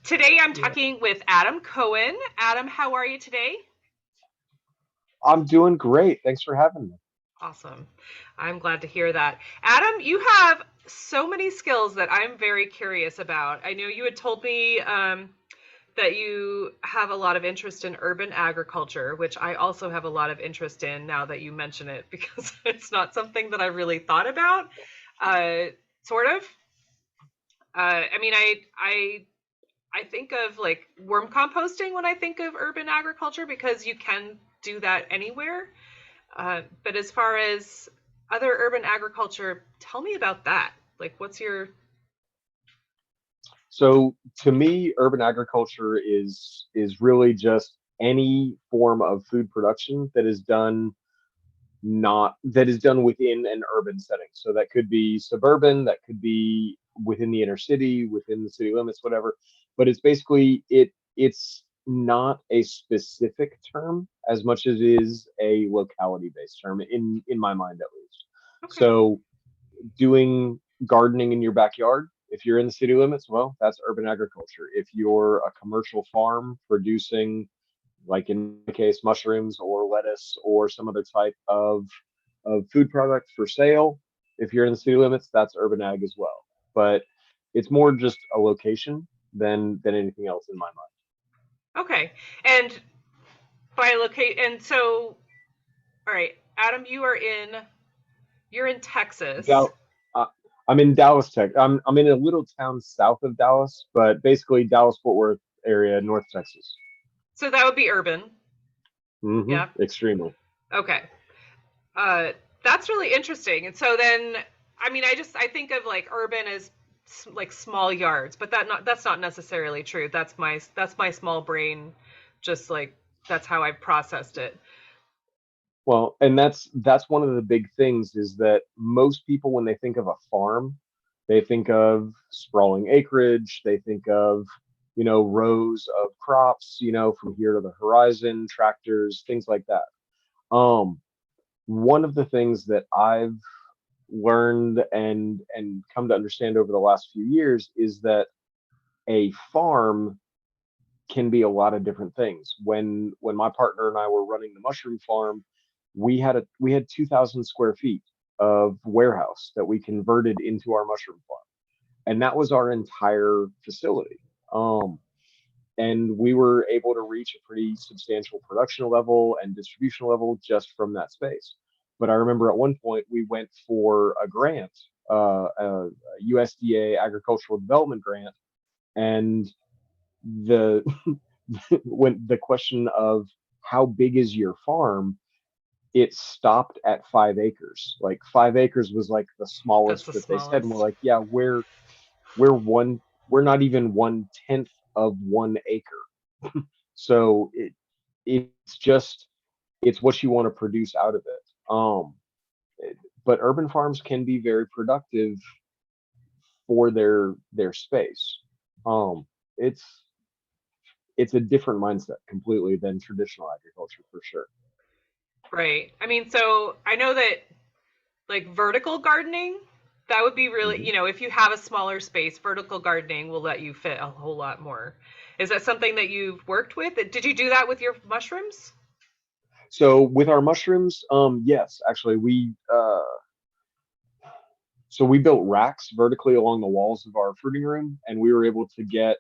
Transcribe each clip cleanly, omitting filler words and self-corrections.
Today I'm talking with Adam Cohen. Adam, how are you today? I'm doing great. Thanks for having me. Awesome. I'm glad to hear that. Adam, you have so many skills that I'm very curious about. I know you had told me that you have a lot of interest in urban agriculture, which I also have a lot of interest in now that you mention it, because it's not something that I really thought about. Sort of. I mean, I think of like worm composting when I think of urban agriculture because you can do that anywhere. But as far as other urban agriculture, tell me about that. Like, what's your So to me, urban agriculture is really just any form of food production that is done not that is done within an urban setting. So that could be suburban, that could be within the inner city, within the city limits, whatever. But it's basically it's not a specific term as much as it is a locality based term in my mind at least. okay? So doing gardening in your backyard. If you're in the city limits, well, that's urban agriculture. If you're a commercial farm producing, like in my case, mushrooms or lettuce or some other type of food product for sale, if you're in the city limits, that's urban ag as well. But it's more just a location than anything else in my mind. Okay. And by locate, and so, all right, Adam, you're in Texas. Dal- uh, I'm in Dallas, Tech. I'm in a little town south of Dallas, but basically Dallas Fort Worth area, North Texas. So that would be urban. Yeah. Extremely. Okay. Uh, that's really interesting. And so then, I mean, I think of like urban as like small yards, but that's not necessarily true. That's my small brain, just like that's how I've processed it. Well, and that's one of the big things is that most people when they think of a farm, they think of sprawling acreage, they think of, rows of crops, from here to the horizon, tractors, things like that. Um, One of the things that I've learned and come to understand over the last few years is that a farm can be a lot of different things. When my partner and I were running the mushroom farm, we had 2,000 square feet of warehouse that we converted into our mushroom farm, and that was our entire facility. Um, and we were able to reach a pretty substantial production level and distribution level just from that space. But I remember at one point we went for a grant, a USDA agricultural development grant, and the when the question of how big is your farm, it stopped at 5 acres. Like 5 acres was like the That's smallest the that they said, and we're smallest. like, yeah, we're not even 1/10 of 1 acre. So it's just it's what you want to produce out of it. But urban farms can be very productive for their space. Um, it's it's a different mindset completely than traditional agriculture for sure. Right. I mean, so I know that like vertical gardening, that would be really, Mhm. if you have a smaller space, vertical gardening will let you fit a whole lot more. Is that something that you've worked with? Did you do that with your mushrooms? So with our mushrooms, yes, actually, we built racks vertically along the walls of our fruiting room, and we were able to get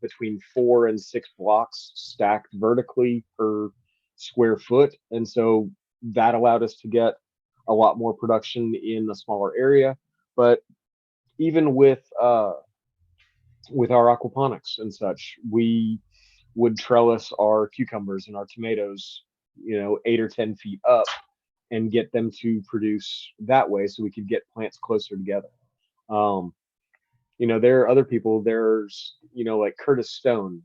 between 4 and 6 blocks stacked vertically per square foot, and so that allowed us to get a lot more production in a smaller area. But even with our aquaponics and such, we would trellis our cucumbers and our tomatoes, 8 or 10 feet up and get them to produce that way so we could get plants closer together. Um, there are other people, there's, like Curtis Stone,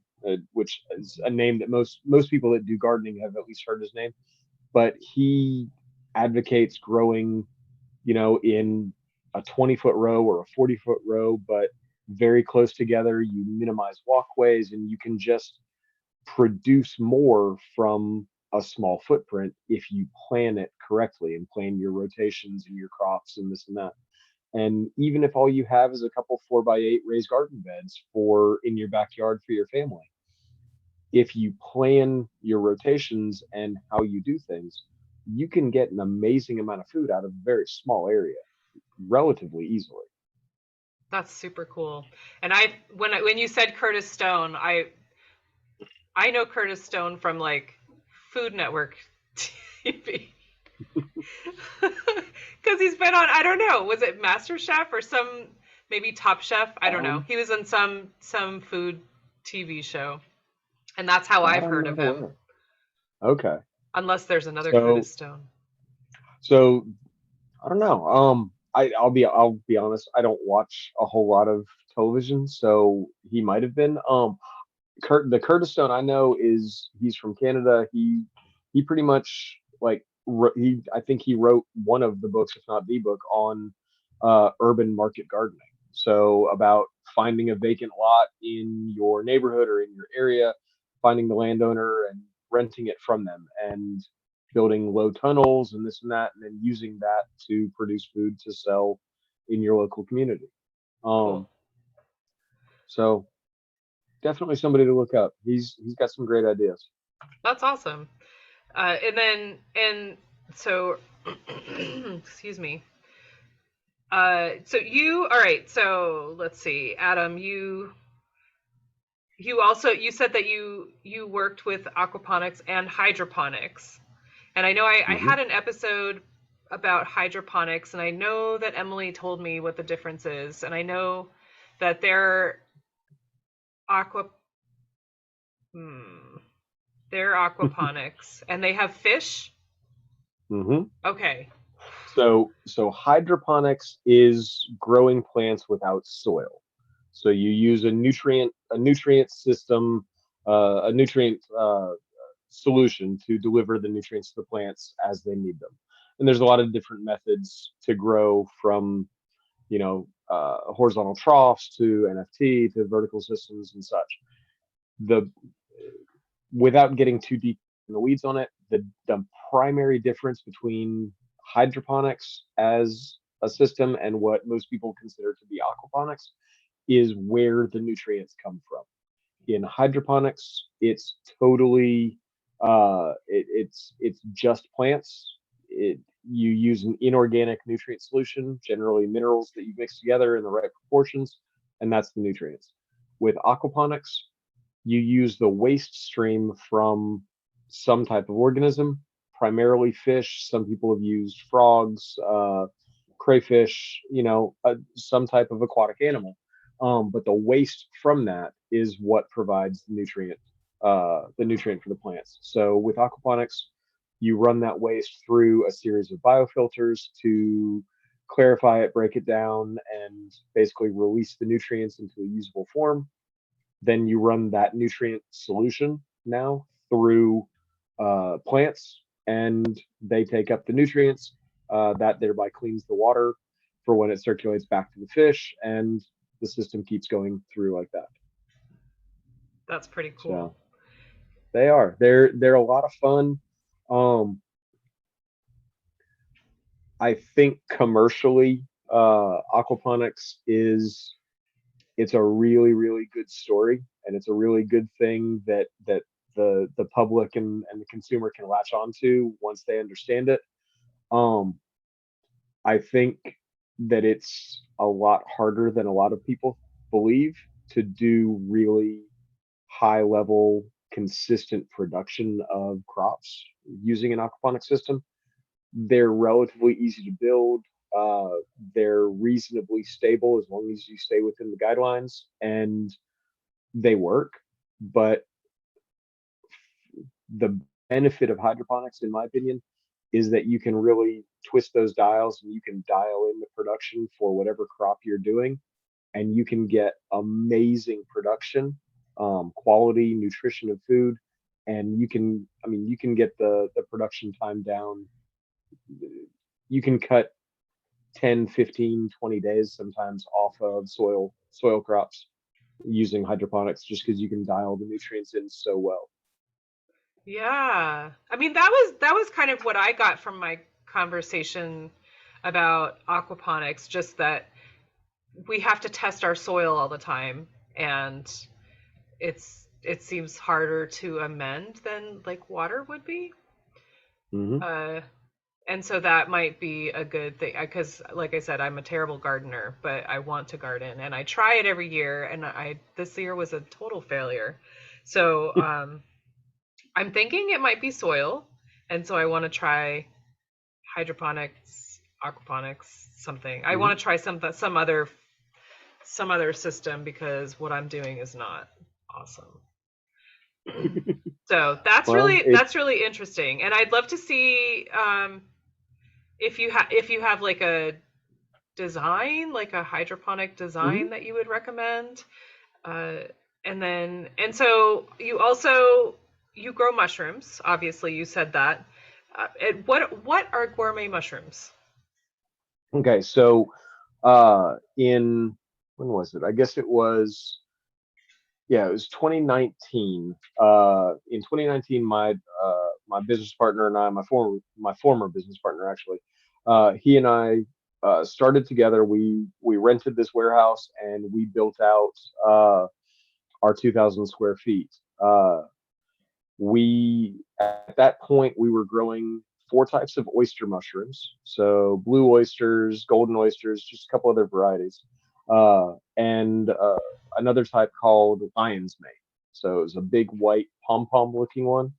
which is a name that most people that do gardening have at least heard his name, but he advocates growing, in a 20-foot row or a 40-foot row, but very close together. You minimize walkways and you can just produce more from a small footprint if you plan it correctly and plan your rotations and your crops and this and that. And even if all you have is a couple 4x8 raised garden beds for in your backyard for your family, if you plan your rotations and how you do things, you can get an amazing amount of food out of a very small area relatively easily. That's super cool. And when you said Curtis Stone, I know Curtis Stone from like Food Network TV. Because he's been on, I don't know, was it MasterChef or some, maybe Top Chef? I don't know. Um, He was in some food TV show. And that's how that I've I'm heard of not him. aware of. Okay. Unless there's another So Curtis Stone. so I don't know. I'll be honest, I don't watch a whole lot of television, so he might have been. The Curtis Stone I know is he's from Canada. He pretty much like he I think he wrote one of the books, if not the book, on urban market gardening. So about finding a vacant lot in your neighborhood or in your area, finding the landowner and renting it from them, and building low tunnels and this and that, and then using that to produce food to sell in your local community. Cool. Um, so definitely somebody to look up. He's got some great ideas. That's awesome. And so, excuse me. All right, so let's see, Adam, you also, you said that you worked with aquaponics and hydroponics. And I know I Hmm. had an episode about hydroponics, and I know that Emily told me what the difference is. And I know that they're aqua hmm, they're aquaponics and they have fish. Hmm. Okay. So hydroponics is growing plants without soil. So you use a nutrient system, a nutrient solution to deliver the nutrients to the plants as they need them. And there's a lot of different methods to grow, from horizontal troughs to NFT to vertical systems and such. The Without getting too deep in the weeds on it, the primary difference between hydroponics as a system and what most people consider to be aquaponics is where the nutrients come from. In hydroponics, it's totally it's just plants. You use an inorganic nutrient solution, generally minerals that you mix together in the right proportions, and that's the nutrients. With aquaponics, you use the waste stream from some type of organism, primarily fish. Some people have used frogs, crayfish, some type of aquatic animal. But the waste from that is what provides the nutrient for the plants. So with aquaponics, you run that waste through a series of biofilters to clarify it, break it down, and basically release the nutrients into a usable form. Then you run that nutrient solution now through plants, and they take up the nutrients. That thereby cleans the water for when it circulates back to the fish, and the system keeps going through like that. That's pretty cool. So they're a lot of fun. Um, I think commercially, aquaponics is it's a really really good story, and it's a really good thing that the public and the consumer can latch onto once they understand it. um I think that it's a lot harder than a lot of people believe to do really high level consistent production of crops using an aquaponic system. They're relatively easy to build. Uh, they're reasonably stable as long as you stay within the guidelines, and they work. But the benefit of hydroponics, in my opinion, is that you can really twist those dials and you can dial in the production for whatever crop you're doing, and you can get amazing production, quality, nutrition of food, and you can get the production time down. You can cut 10, 15, 20 days sometimes off of soil crops using hydroponics, just because you can dial the nutrients in so well. Yeah. I mean, that was kind of what I got from my conversation about aquaponics, just that we have to test our soil all the time, and it seems harder to amend than like water would be. Hmm. Uh, and so that might be a good thing because, like I said, I'm a terrible gardener, but I want to garden and I try it every year. And I this year was a total failure. So I'm thinking it might be soil, and so I want to try hydroponics, aquaponics, something. I Hmm. want to try some other system because what I'm doing is not awesome. So Well, that's really interesting, and I'd love to see if you have like a design, like a hydroponic design mhm. that you would recommend. Uh, and so you also you grow mushrooms. Obviously, you said that. And what are gourmet mushrooms? Okay, so in when was it? I guess it was, yeah, it was 2019. In 2019, my business partner and I, my former business partner actually, he and I started together. We rented this warehouse and we built out our 2,000 square feet. We At that point we were growing four types of oyster mushrooms, so blue oysters, golden oysters, just a couple other varieties, and another type called lion's mane. So it was a big white pom pom looking one,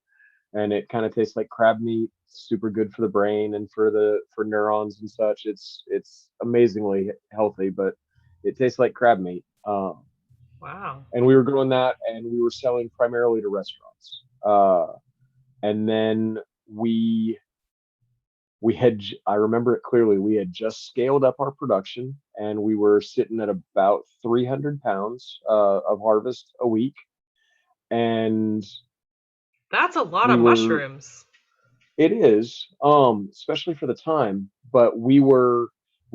and it kind of tastes like crab meat. Super good for the brain and for neurons and such. It's amazingly healthy, but it tastes like crab meat. Wow. And we were growing that, and we were selling primarily to restaurants. And then we I remember it clearly. We had just scaled up our production, and we were sitting at about 300 pounds of harvest a week, and That's a lot we of were. mushrooms. It is, especially for the time, but we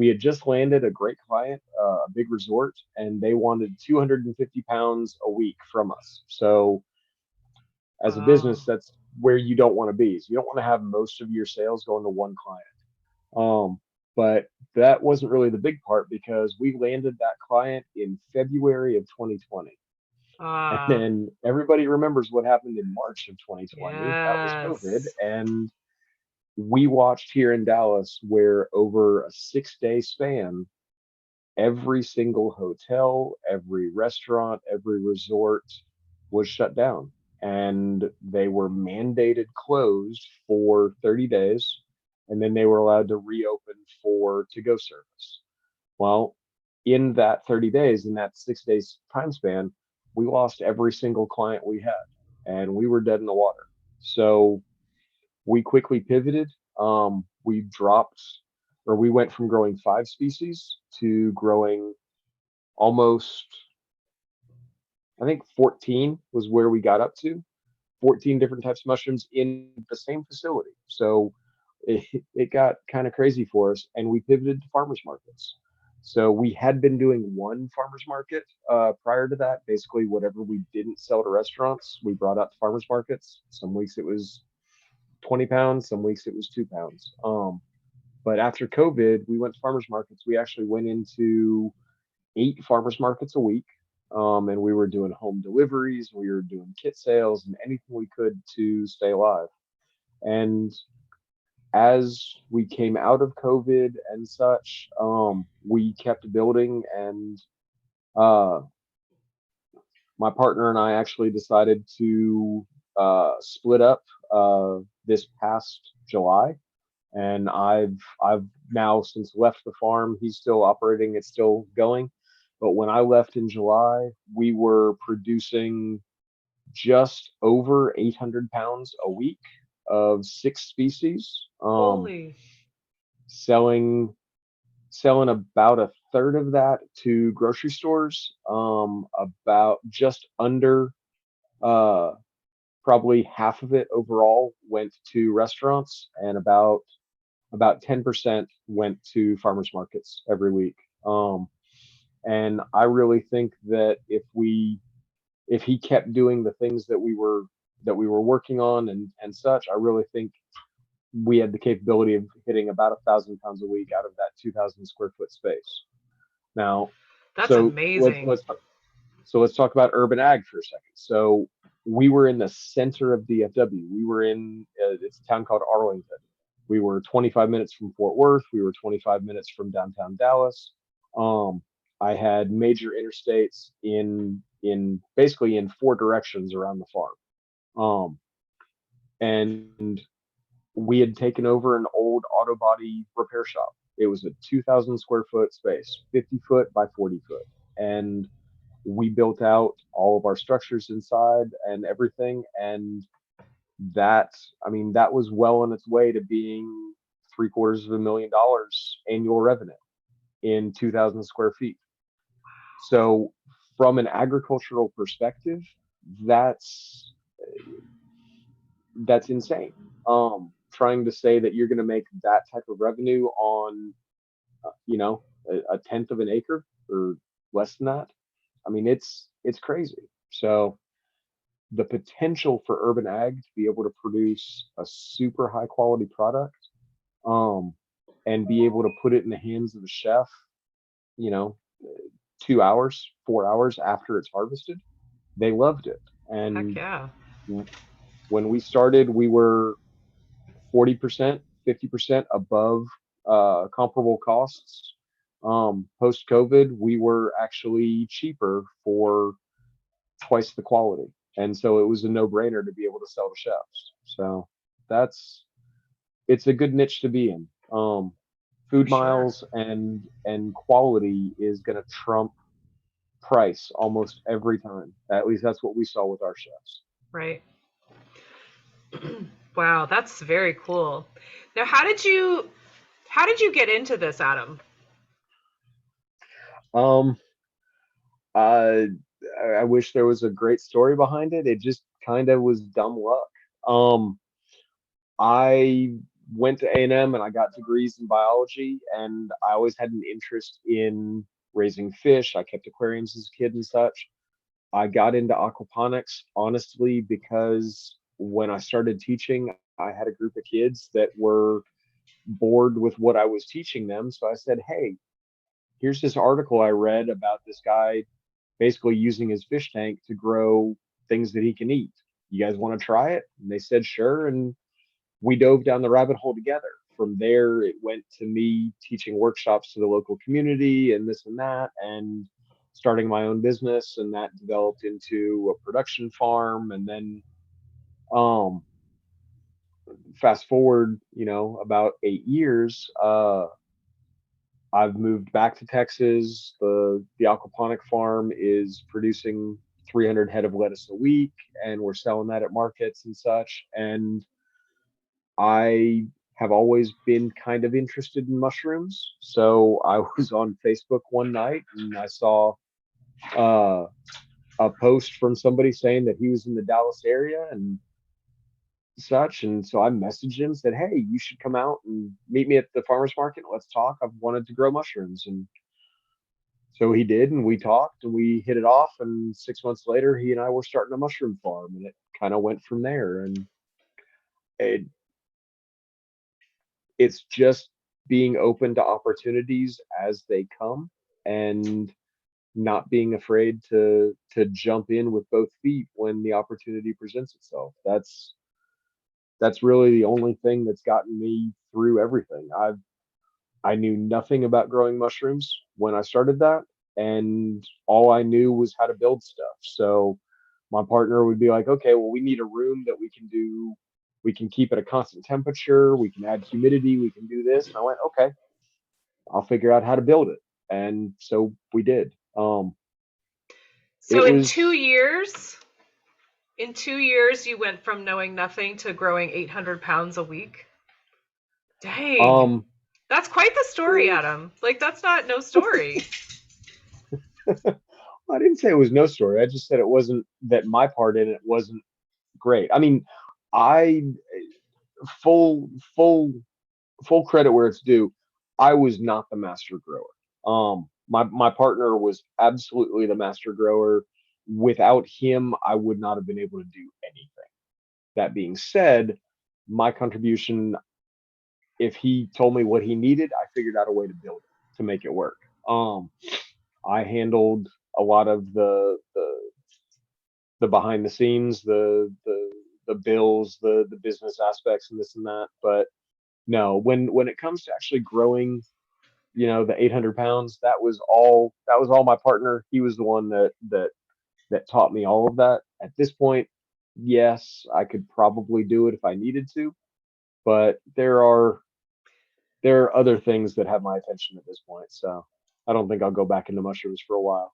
had just landed a great client, a big resort, and they wanted 250 pounds a week from us. So as a Wow. business, that's where you don't want to be. So you don't want to have most of your sales going to one client. But that wasn't really the big part because we landed that client in February of 2020. And Ah, then everybody remembers what happened in March of 2020. That was COVID. yes. And we watched here in Dallas where over a 6 day span, every single hotel, every restaurant, every resort was shut down, and they were mandated closed for 30 days, and then they were allowed to reopen for to go service. Well, in that 30 days, in that 6 days time span, we lost every single client we had, and we were dead in the water. So we quickly pivoted. We dropped, or we went from growing 5 species to growing almost, I think 14 was where we got up to. 14 different types of mushrooms in the same facility. So it got kind of crazy for us, and we pivoted to farmers markets. So we had been doing one farmers market prior to that. Basically, whatever we didn't sell to restaurants, we brought out to farmers markets. Some weeks it was 20 pounds, some weeks it was 2 pounds. But after COVID, we went to farmers markets. We actually went into 8 farmers markets a week. And we were doing home deliveries, we were doing kit sales, and anything we could to stay alive. And as we came out of COVID and such, we kept building. And uh, my partner and I actually decided to split up this past July. And I've now since left the farm. He's still operating; it's still going. But when I left in July, we were producing just over 800 pounds a week of 6 species, Holy. selling selling about a third of that to grocery stores, about just under uh, probably half of it overall went to restaurants, and about 10% went to farmers markets every week. And I really think that if he kept doing the things that we were working on and such, I really think we had the capability of hitting about 1,000 pounds a week out of that 2,000 square foot space. Now, That's so amazing. let's talk about urban ag for a second. So we were in the center of DFW. We were in it's a town called Arlington. We were 25 minutes from Fort Worth. We were 25 minutes from downtown Dallas. Um, I had major interstates in basically in four directions around the farm. And we had taken over an old auto body repair shop. It was a 2,000 square foot space, 50 foot by 40 foot. And we built out all of our structures inside and everything. And that, I mean, that was well on its way to being $750,000 annual revenue in 2,000 square feet. So, from an agricultural perspective, that's that's insane. Trying to say that you're going to make that type of revenue on, a tenth of an acre or less than that. I mean, it's crazy. So the potential for urban ag to be able to produce a super high quality product, um, and be able to put it in the hands of a chef, you know, 2 hours, 4 hours after it's harvested, they loved it. Heck And yeah. when we started, we were 40%, 50% above comparable costs. Post COVID, we were actually cheaper for twice the quality. And so it was a no brainer to be able to sell to chefs. So that's it's a good niche to be in. For Food sure. miles and quality is going to trump price almost every time. At least that's what we saw with our chefs. Right. Wow, that's very cool. Now, how did you get into this, Adam? Um, uh, I wish there was a great story behind it. It just kind of was dumb luck. I went to A&M and M and I got degrees in biology, and I always had an interest in raising fish. I kept aquariums as a kid and such. I got into aquaponics honestly because when I started teaching, I had a group of kids that were bored with what I was teaching them. So I said, "Hey, here's this article I read about this guy basically using his fish tank to grow things that he can eat. You guys want to try it?" And they said, "Sure." And we dove down the rabbit hole together. From there, it went to me teaching workshops to the local community and this and that, and starting my own business. And that developed into a production farm. And then, um, fast forward, about 8 years, I've moved back to Texas. The aquaponic farm is producing 300 head of lettuce a week, and we're selling that at markets and such. And I have always been kind of interested in mushrooms. So I was on Facebook one night and I saw uh, a post from somebody saying that he was in the Dallas area and such. And so I messaged him, said, "Hey, you should come out and meet me at the farmer's market. Let's talk. I've wanted to grow mushrooms." And so he did, and we talked and we hit it off. And 6 months later, he and I were starting a mushroom farm, and it kind of went from there. And it, it's just being open to opportunities as they come and not being afraid to jump in with both feet when the opportunity presents itself. That's really the only thing that's gotten me through everything. I knew nothing about growing mushrooms when I started that, and all I knew was how to build stuff. So my partner would be like, "Okay, well, we need a room that we can keep at a constant temperature, we can add humidity, we can do this." And I went, "Okay, I'll figure out how to build it." And so we did. So It was in 2 years, you went from knowing nothing to growing 800 pounds a week. Dang. um That's quite the story, eh, Adam. Like, that's not no story. I didn't say it was no story. I just said it wasn't that my part in it wasn't great. I mean, I full full full credit where it's due. I was not the master grower. My partner was absolutely the master grower. Without him, I would not have been able to do anything. That being said, my contribution, if he told me what he needed, I figured out a way to build it to make it work. I handled a lot of the behind the scenes, the bills, the business aspects, and this and that. But no, when it comes to actually growing, the 800 pounds, that was all my partner. He was the one that taught me all of that. At this point, yes, I could probably do it if I needed to, but there are other things that have my attention at this point. So I don't think I'll go back into mushrooms for a while.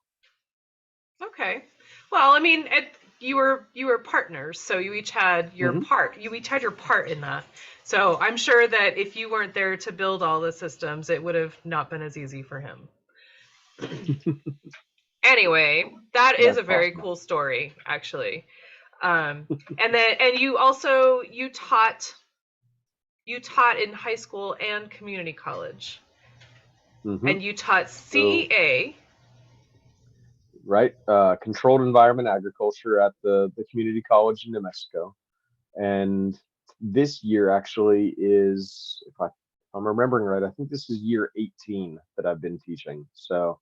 Okay. Well, I mean, you were partners, so you each had your Hmm. part. You each had your part in that. So I'm sure that if you weren't there to build all the systems, it would have not been as easy for him. Anyway, that is That's a very possible. cool story, actually. Um, and you taught in high school and community college, Hmm. and you taught So CEA. right, controlled environment agriculture at the community college in New Mexico, and this year actually is, if I'm remembering right, I think this is year 18 that I've been teaching. So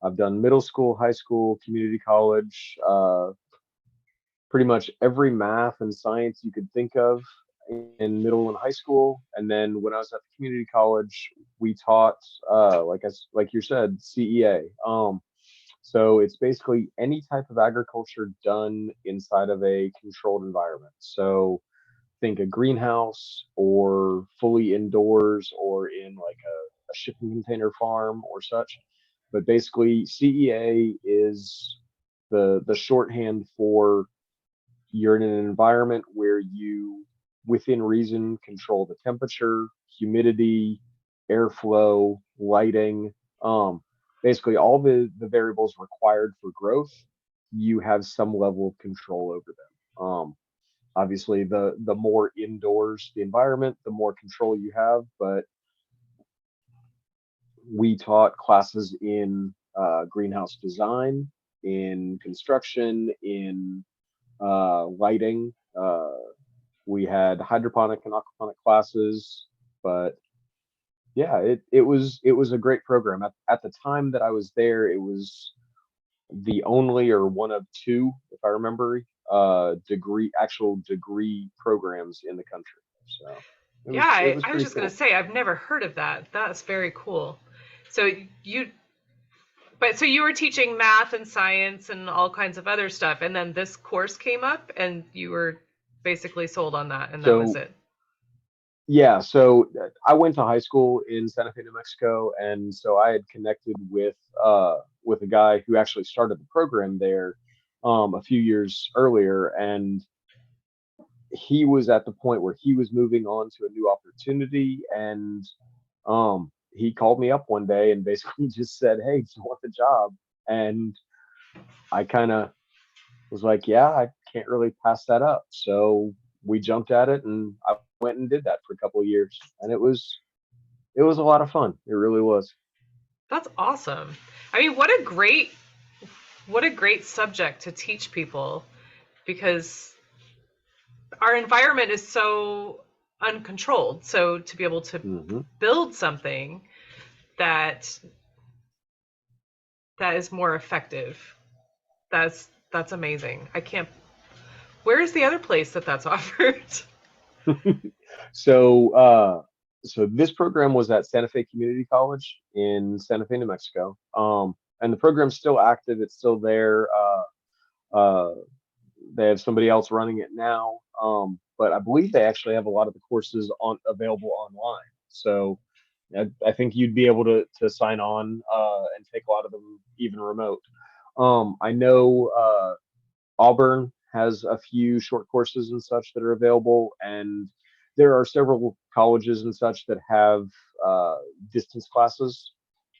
I've done middle school, high school, community college, pretty much every math and science you could think of in middle and high school. And then when I was at the community college, we taught, like you said, CEA. So it's basically any type of agriculture done inside of a controlled environment. So think a greenhouse or fully indoors or in like a shipping container farm or such. But basically, CEA is the shorthand for you're in an environment where you, within reason, control the temperature, humidity, airflow, lighting, um, basically all the variables required for growth. You have some level of control over them. Obviously, the more indoors the environment, the more control you have. But we taught classes in greenhouse design, in construction, in lighting. We had hydroponic and aquaponic classes, but yeah, it was a great program. At the time that I was there, it was the only or one of two, if I remember, actual degree programs in the country. So it Yeah, was it I, was I was pretty just gonna cool. say I've never heard of that. That's very cool. So you, but so you were teaching math and science and all kinds of other stuff, and then this course came up, and you were basically sold on that, and that was So it. yeah, I went to high school in Santa Fe, New Mexico, and so I had connected with a guy who actually started the program there a few years earlier, and he was at the point where he was moving on to a new opportunity, and he called me up one day and basically just said, "Hey, do you want the job?" And I kind of was like, "Yeah, I can't really pass that up." So we jumped at it, and I went and did that for a couple of years, and it was a lot of fun. It really was. That's awesome. I mean, what a great subject to teach people, because our environment is so uncontrolled. So to be able to Hmm. build something that that is more effective, that's amazing. I can't. Where's the other place that that's offered? So, uh, so this program was at Santa Fe Community College in Santa Fe, New Mexico. And the program's still active. It's still there. Uh, they have somebody else running it now. But I believe they actually have a lot of the courses on available online. So I think you'd be able to sign on and take a lot of them even remote. I know Auburn has a few short courses and such that are available, and there are several colleges and such that have uh, distance classes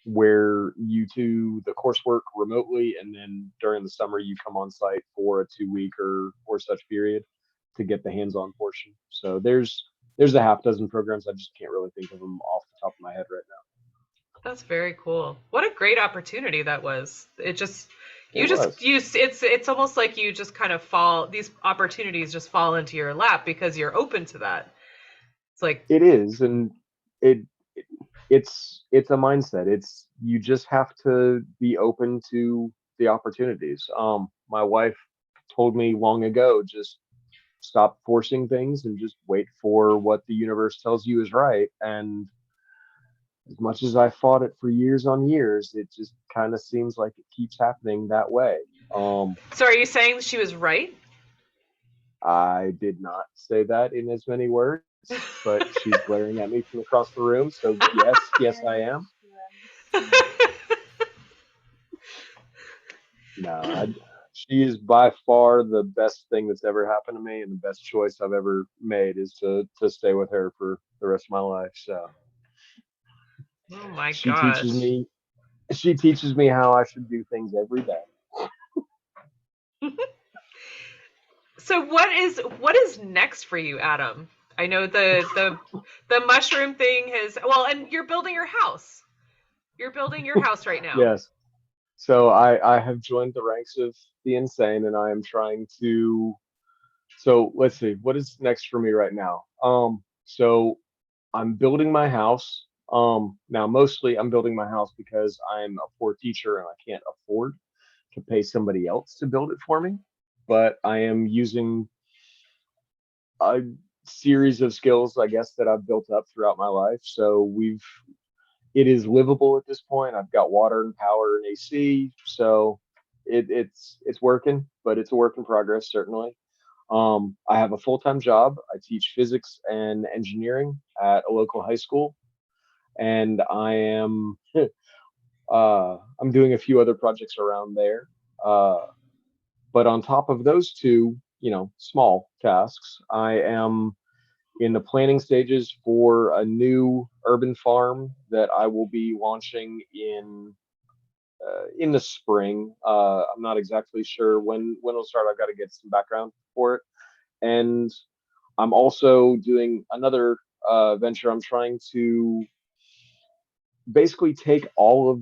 where you do the coursework remotely, and then during the summer you come on site for a 2 week or such period to get the hands-on portion. So there's a half dozen programs. I just can't really think of them off the top of my head right That's very cool. What a great opportunity that was. It just now. It you just was. you it's almost like you just kind of fall, these opportunities just fall into your lap because you're open to that. It's like, It is, and it, it it's a mindset. It's you just have to be open to the opportunities. My wife told me long ago, just stop forcing things and just wait for what the universe tells you is right. And as much as I fought it for years on years, it just kind of seems like it keeps happening that way. Um, So are you saying she was right? I did not say that in as many words, but she's glaring at me from across the room. So yes, yes, I am. No, she is by far the best thing that's ever happened to me, and the best choice I've ever made is to stay with her for the rest of my life. So Oh my she teaches gosh. me she teaches me how I should do things every day. So what is next for you, Adam? I know the mushroom thing has, well, and you're building your house. You're building your house right now. Yes. So I have joined the ranks of the insane, and I am trying to. So let's see, what is next for me right now? So I'm building my house. Now mostly I'm building my house because I'm a poor teacher and I can't afford to pay somebody else to build it for me. But I am using a series of skills, I guess, that I've built up throughout my life. So it is livable at this point. I've got water and power and AC, so it's working, but it's a work in progress, certainly. I have a full-time job. I teach physics and engineering at a local high school, and I'm doing a few other projects around there. Uh, but on top of those two, small tasks, I am in the planning stages for a new urban farm that I will be launching in the spring. I'm not exactly sure when it'll start. I've got to get some background for it, and I'm also doing another venture. I'm trying to basically take all of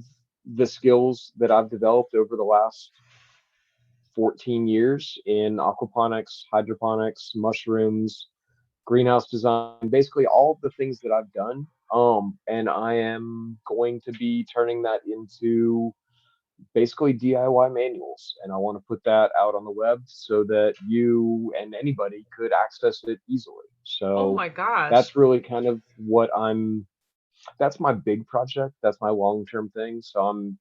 the skills that I've developed over the last 14 years in aquaponics, hydroponics, mushrooms, greenhouse design, basically all of the things that I've done. And I am going to be turning that into basically DIY manuals. And I want to put that out on the web so that you and anybody could access it easily. Oh So my gosh. that's really kind of that's my big project. That's my long term thing. So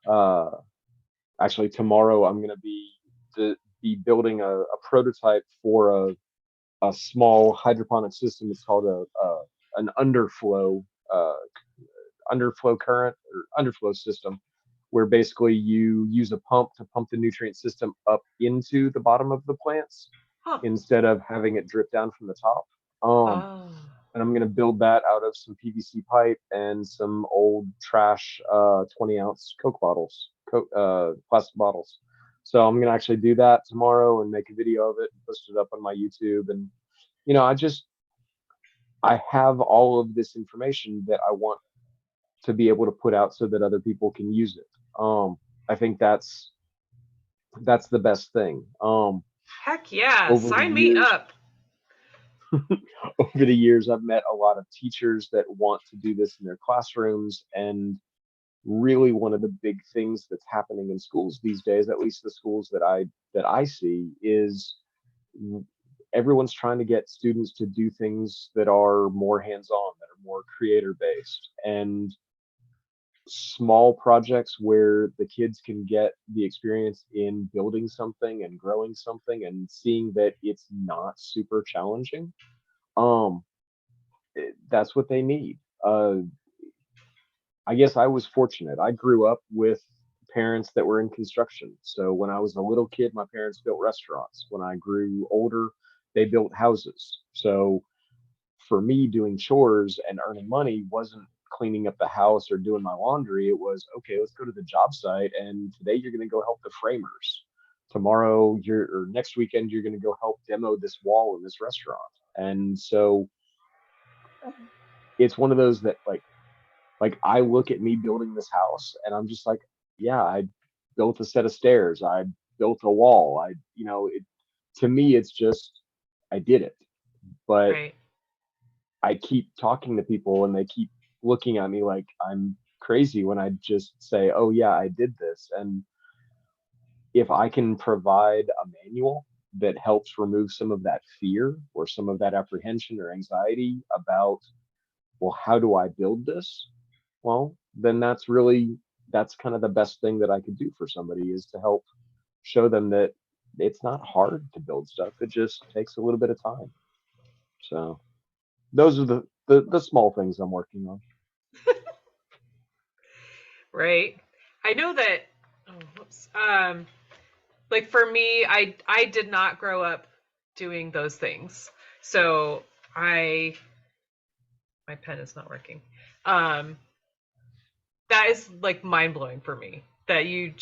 uh, actually tomorrow I'm going to be building a prototype for a small hydroponic system. It's called an uh, underflow current or underflow system, where basically you use a pump to pump the nutrient system up into the bottom of the plants Huh. instead of having it drip down from the top. Um, Oh. and I'm going to build that out of some PVC pipe and some old trash 20-ounce Coke bottles, plastic bottles. So I'm going to actually do that tomorrow and make a video of it and post it up on my YouTube. And I have all of this information that I want to be able to put out so that other people can use it. I think that's the best thing. Heck yeah. Over the Sign me years, up. over the years, I've met a lot of teachers that want to do this in their classrooms, and really one of the big things that's happening in schools these days, at least the schools that I see, is everyone's trying to get students to do things that are more hands-on, that are more creator based, and small projects where the kids can get the experience in building something and growing something and seeing that it's not super challenging. um that's what they need. I guess I was fortunate. I grew up with parents that were in construction. So when I was a little kid, my parents built restaurants. When I grew older, they built houses. So for me, doing chores and earning money wasn't cleaning up the house or doing my laundry. It was, okay, let's go to the job site, and today you're going to go help the framers. Tomorrow, or next weekend, you're going to go help demo this wall in this restaurant. And so it's one of those that like I look at me building this house and I'm just like, yeah, I built a set of stairs. I built a wall. To me, it's just, I did it. But Right. I keep talking to people and they keep looking at me like I'm crazy when I just say, "Oh yeah, I did this." And if I can provide a manual that helps remove some of that fear or some of that apprehension or anxiety about, well, how do I build this? Well, then that's kind of the best thing that I could do for somebody, is to help show them that it's not hard to build stuff. It just takes a little bit of time. So those are the small things I'm working on. Right. I know that. Oh, whoops. Like for me, I did not grow up doing those things. So I my pen is not working. Um, that is like mind blowing for me. That you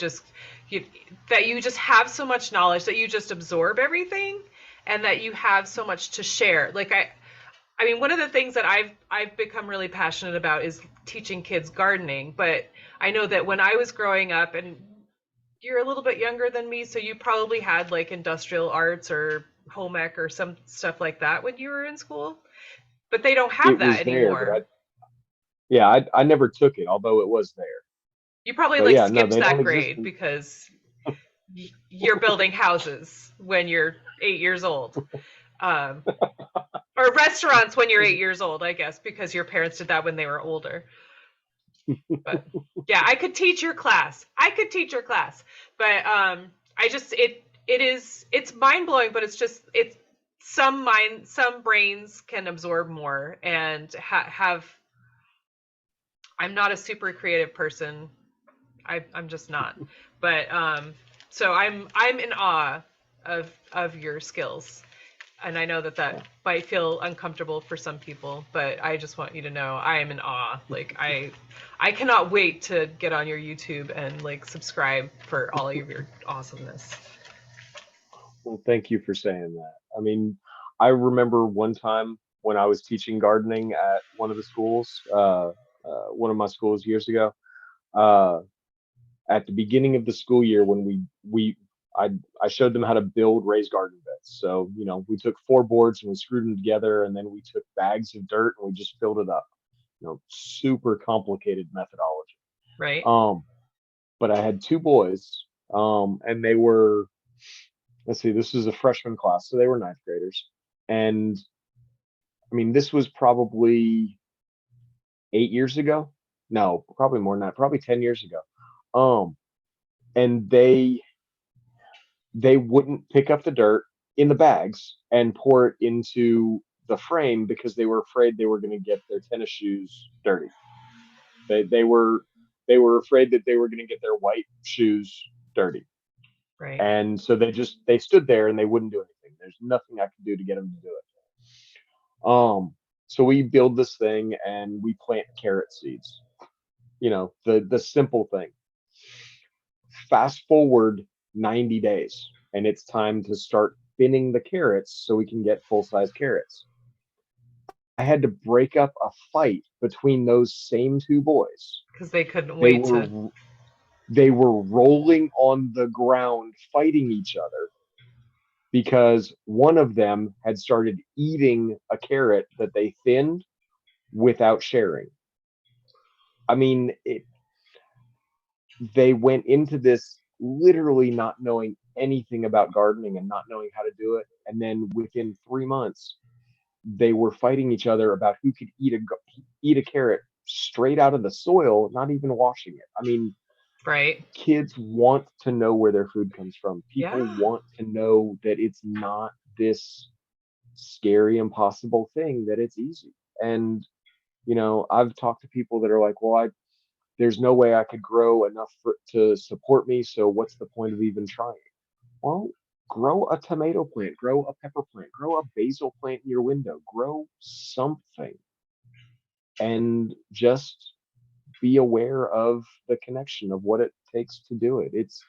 that you just have so much knowledge, that you just absorb everything, and that you have so much to share. Like I mean, one of the things that I've become really passionate about is teaching kids gardening. But I know that when I was growing up, and you're a little bit younger than me, so you probably had like industrial arts or home ec or some stuff like that when you were in school. But they don't have It that was there, but anymore. I never took it, although it was there. You probably But like yeah, no, skipped they don't that exist. grade because you're building houses when you're 8 years old. Um, or restaurants when you're 8 years old, I guess, because your parents did that when they were older. But yeah, I could teach your class. I could teach your class. But I just it's mind blowing, but it's some brains can absorb more and have. I'm not a super creative person. I'm just not. But so I'm in awe of your skills, and I know that Yeah. might feel uncomfortable for some people, but I just want you to know I am in awe. Like I cannot wait to get on your YouTube and like subscribe for all of your awesomeness. Well, thank you for saying that. I mean, I remember one time when I was teaching gardening at one of the schools, one of my schools years ago. Uh, at the beginning of the school year, when I I showed them how to build raised garden beds. So we took four boards and we screwed them together, and then we took bags of dirt and we just filled it up. Super complicated methodology. Right? Um, but I had two boys, and they were, let's see, this was a freshman class, so they were ninth graders. And I mean, this was probably 8 years ago. No, probably more than that, probably 10 years ago. Um, and they wouldn't pick up the dirt in the bags and pour it into the frame because they were afraid they were going to get their tennis shoes dirty. They were afraid that they were going to get their white shoes dirty. Right. And so they stood there and they wouldn't do anything. There's nothing I could do to get them to do it. So we build this thing and we plant carrot seeds. The simple thing. Fast forward 90 days and it's time to start thinning the carrots so we can get full-size carrots. I had to break up a fight between those same two boys. Because they couldn't They wait to. were they were rolling on the ground fighting each other because one of them had started eating a carrot that they thinned without sharing. I mean, they went into this literally not knowing anything about gardening and not knowing how to do it. And then within 3 months, they were fighting each other about who could eat a carrot straight out of the soil, not even washing it. I mean, Right. kids want to know where their food comes from. People Yeah. want to know that it's not this scary, impossible thing, that it's easy. And, I've talked to people that are like, well, there's no way I could grow enough to support me. So what's the point of even trying? Well, grow a tomato plant, grow a pepper plant, grow a basil plant in your window, grow something, and just be aware of the connection of what it takes to do it. It's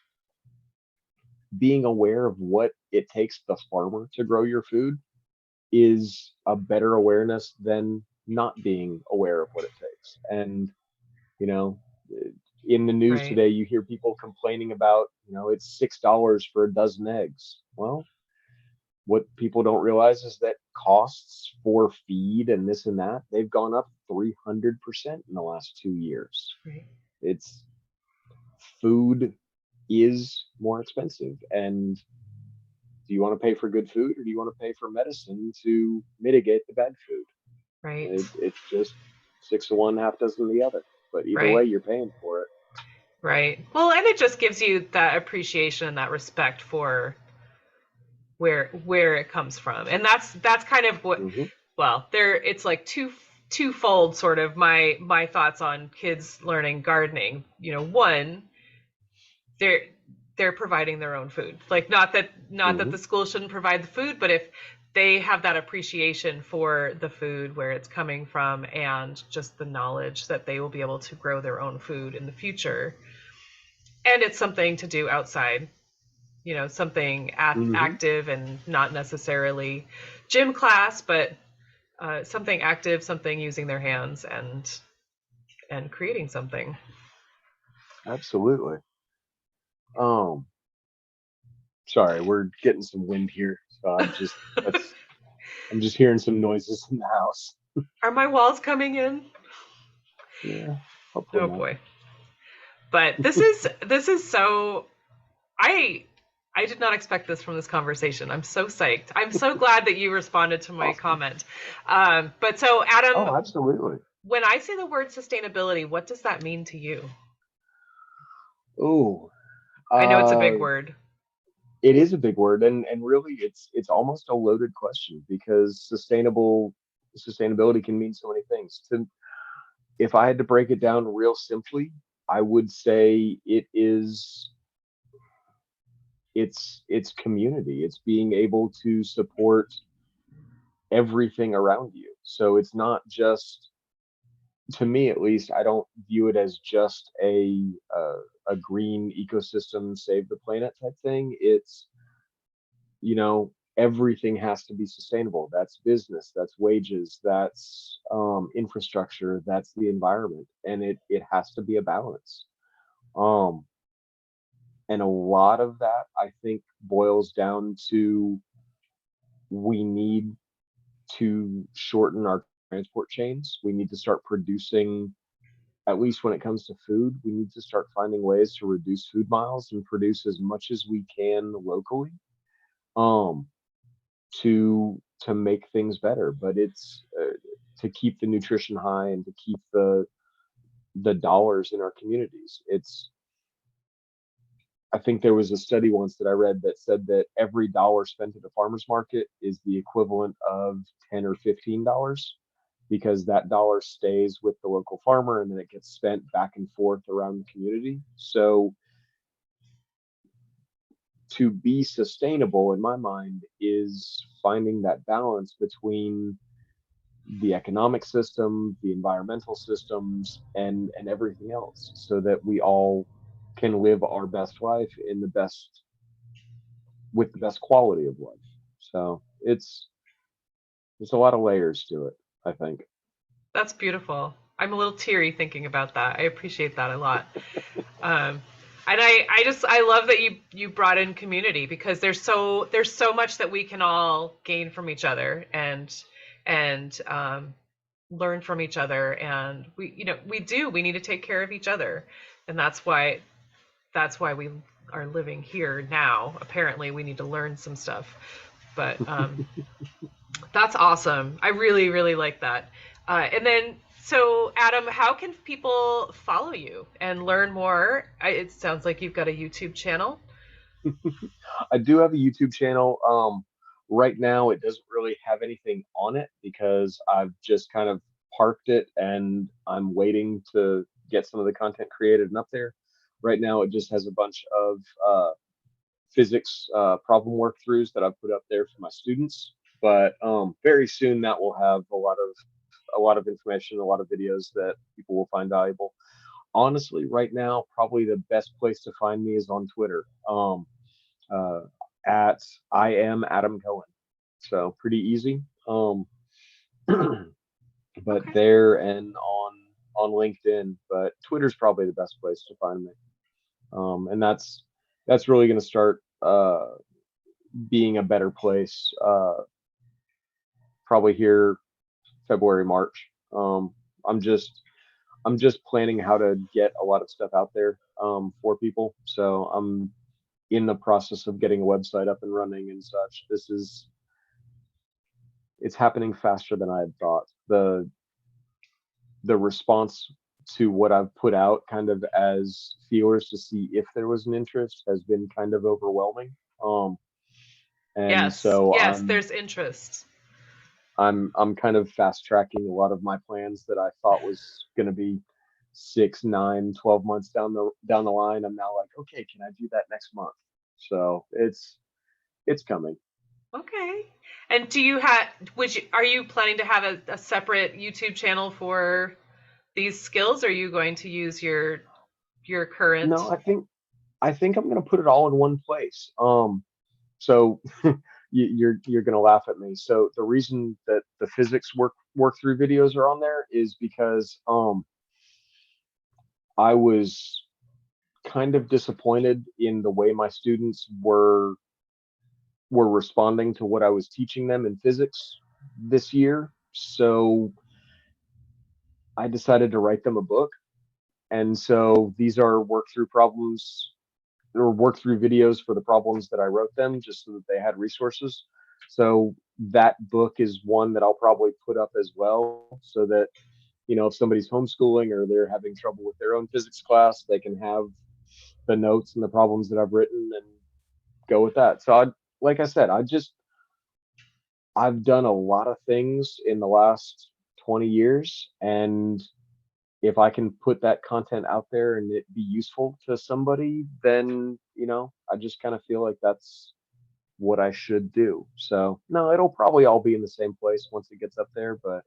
being aware of what it takes the farmer to grow your food is a better awareness than not being aware of what it takes. And, you know, in the news Right. today, you hear people complaining about, it's $6 for a dozen eggs. Well, what people don't realize is that costs for feed and this and that, they've gone up 300% in the last 2 years. Right. It's food is more expensive. And do you want to pay for good food or do you want to pay for medicine to mitigate the bad food? Right. It's just six of one, half dozen of the other. But either way, Right. you're paying for it. Right. Well, and it just gives you that appreciation and that respect for where it comes from. And that's kind of what, Hmm. well, there it's like twofold sort of my thoughts on kids learning gardening. One, they're they're providing their own food. Like not that Hmm. the school shouldn't provide the food, but if they have that appreciation for the food, where it's coming from, and just the knowledge that they will be able to grow their own food in the future, and it's something to do outside, something Hmm. active and not necessarily gym class, but something active, something using their hands and creating something. Absolutely. Um, Sorry, we're getting some wind here, so I'm just hearing some noises in the house. Are my walls coming in? Yeah, hopefully Oh not. boy. But this is so, I I did not expect this from this conversation. I'm so psyched. I'm so glad that you responded to my Awesome. comment. But so, Adam, Oh, absolutely. when I say the word sustainability, what does that mean to you? Oh, I know it's a big uh, word. it is a big word, and really, it's almost a loaded question because sustainability can mean so many things. To If I had to break it down real simply, I would say it's community. It's being able to support everything around you. So it's not just, to me at least, I don't view it as just a green ecosystem save the planet type thing. It's, everything has to be sustainable. That's business, that's wages, that's infrastructure, that's the environment, and it has to be a balance. Um, and a lot of that, I think, boils down to we need to shorten our transport chains. We need to start producing, at least when it comes to food, we need to start finding ways to reduce food miles and produce as much as we can locally, um, to make things better. But it's to keep the nutrition high and to keep the dollars in our communities. I think there was a study once that I read that said that every dollar spent at a farmer's market is the equivalent of $10 or $15 because that dollar stays with the local farmer and then it gets spent back and forth around the community. So to be sustainable, in my mind, is finding that balance between the economic system, the environmental systems, and everything else, so that we all can live our best life in the best with the best quality of life. So there's a lot of layers to it, I think. That's beautiful. I'm a little teary thinking about that. I appreciate that a lot. Um, and I love that you brought in community, because there's so much that we can all gain from each other and learn from each other, and we need to take care of each other, and that's why we are living here now. Apparently, we need to learn some stuff, but that's awesome. I really, really like that. And then, so Adam, how can people follow you and learn more? It sounds like you've got a YouTube channel. I do have a YouTube channel. Right now, it doesn't really have anything on it because I've just kind of parked it and I'm waiting to get some of the content created and up there. Right now, it just has a bunch of physics problem workthroughs that I've put up there for my students. But very soon, that will have a lot of information, a lot of videos that people will find valuable. Honestly, right now, probably the best place to find me is on Twitter. Uh, at I am Adam Cohen. So pretty easy. But Okay. there and on LinkedIn, but Twitter's probably the best place to find me. And that's really going to start being a better place. Probably here February, March. I'm just I'm just planning how to get a lot of stuff out there for people. So I'm in the process of getting a website up and running and such. It's happening faster than I had thought. The response to what I've put out kind of as feelers to see if there was an interest has been kind of overwhelming. Um, and Yes, so yes, there's interest. I'm kind of fast tracking a lot of my plans that I thought was going to be 6, 9, 12 months down the line. I'm now like, okay, can I do that next month? So it's coming. Okay. And do you have, are you planning to have a separate YouTube channel for these skills? Or are you going to use your No, current? I think I'm going to put it all in one place. So you're going to laugh at me. So the reason that the physics work through videos are on there is because I was kind of disappointed in the way my students were responding to what I was teaching them in physics this year. So I decided to write them a book. And so these are work through problems or work through videos for the problems that I wrote them just so that they had resources. So that book is one that I'll probably put up as well so that, if somebody's homeschooling or they're having trouble with their own physics class, they can have the notes and the problems that I've written and go with that. So like I said, I've done a lot of things in the last 20 years, and if I can put that content out there and it be useful to somebody, then, I just kind of feel like that's what I should do. So, no, it'll probably all be in the same place once it gets up there, but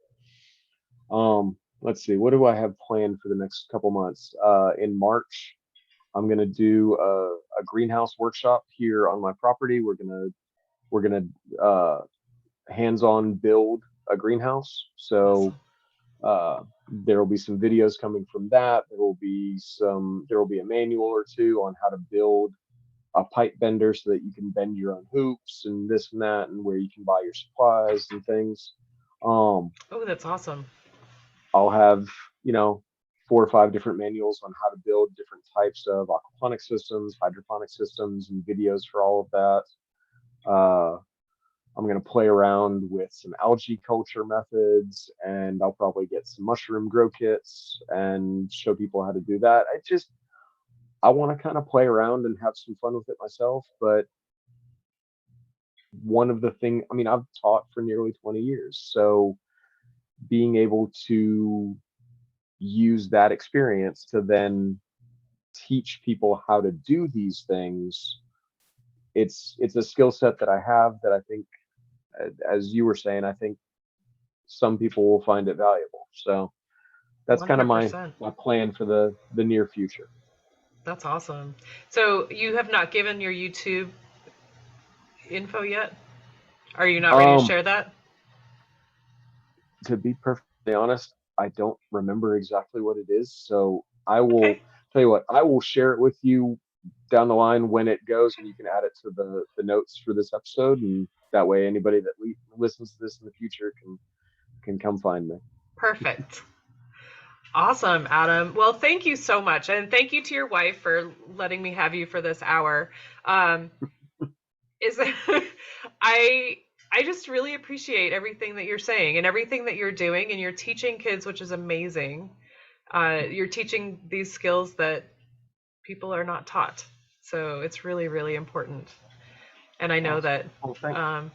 let's see, what do I have planned for the next couple months? In March, I'm going to do a greenhouse workshop here on my property. We're going to hands-on build a greenhouse. So Awesome. there will be some videos coming from that. There will be a manual or two on how to build a pipe bender so that you can bend your own hoops and this and that, and where you can buy your supplies and things. Um, Oh, that's awesome. I'll have, you know, 4 or 5 different manuals on how to build different types of aquaponic systems, hydroponic systems, and videos for all of that. Uh, I'm going to play around with some algae culture methods, and I'll probably get some mushroom grow kits and show people how to do that. I want to kind of play around and have some fun with it myself. But one of the things, I mean, I've taught for nearly 20 years. So being able to use that experience to then teach people how to do these things, it's a skill set that I have that I think, as you were saying, I think some people will find it valuable. So that's kind of my 100%. my plan for the near future. That's awesome. So you have not given your YouTube info yet? Are you not ready to Um, share that? to be perfectly honest, I don't remember exactly what it is. So I will Okay. tell you what, I will share it with you down the line when it goes, and you can add it to the notes for this episode, and that way anybody that listens to this in the future can come find me. Perfect. Awesome, Adam. Well, thank you so much. And thank you to your wife for letting me have you for this hour. Um, is I I just really appreciate everything that you're saying and everything that you're doing, and you're teaching kids, which is amazing. You're teaching these skills that people are not taught. So it's really, really important. And I know Awesome. that Well, thank um,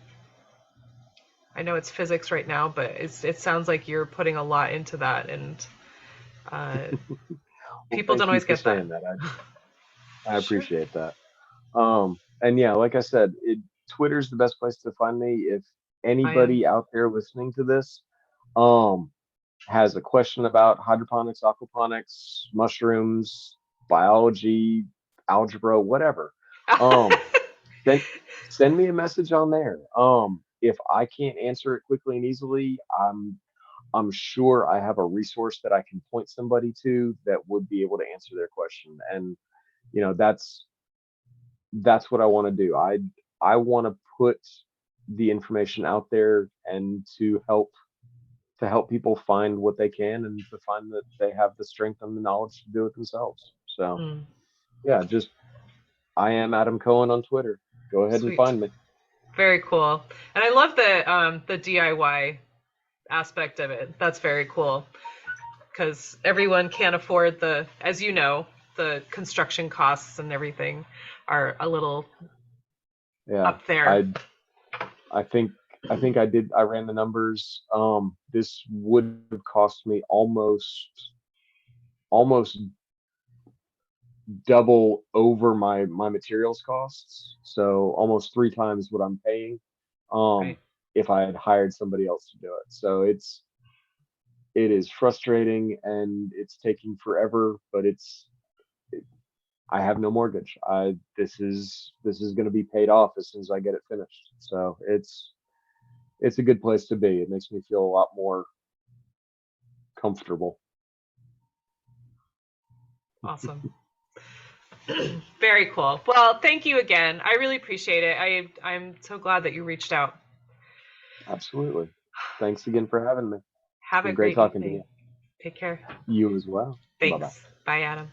I know it's physics right now, but it sounds like you're putting a lot into that, and uh, well, people don't thank you always for get that. saying that. I Sure. appreciate that. And yeah, like I said, Twitter's the best place to find me. If I am. anybody out there listening to this, um, has a question about hydroponics, aquaponics, mushrooms, biology, algebra, whatever, um, send send me a message on there. If I can't answer it quickly and easily, I'm sure I have a resource that I can point somebody to that would be able to answer their question. And you know, that's what I want to do. I want to put the information out there and to help people find what they can and to find that they have the strength and the knowledge to do it themselves. So Mm, yeah, just I am Adam Cohen on Twitter. Go ahead and sweet. find me. Very cool. And I love the DIY aspect of it. That's very cool because everyone can't afford as you know, the construction costs and everything are a little Yeah, up there. I think I ran the numbers. This would have cost me almost double over my materials costs, so almost three times what I'm paying. Um, Right. if I had hired somebody else to do it. So it is frustrating and it's taking forever, but I have no mortgage. I this is going to be paid off as soon as I get it finished. So it's a good place to be. It makes me feel a lot more comfortable. Awesome. Very cool. Well, thank you again. I really appreciate it. I'm so glad that you reached out. Absolutely. Thanks again for having me. It's Have a been great great talking to you. evening. Take care. You as well. Bye bye. Thanks. Bye, Adam.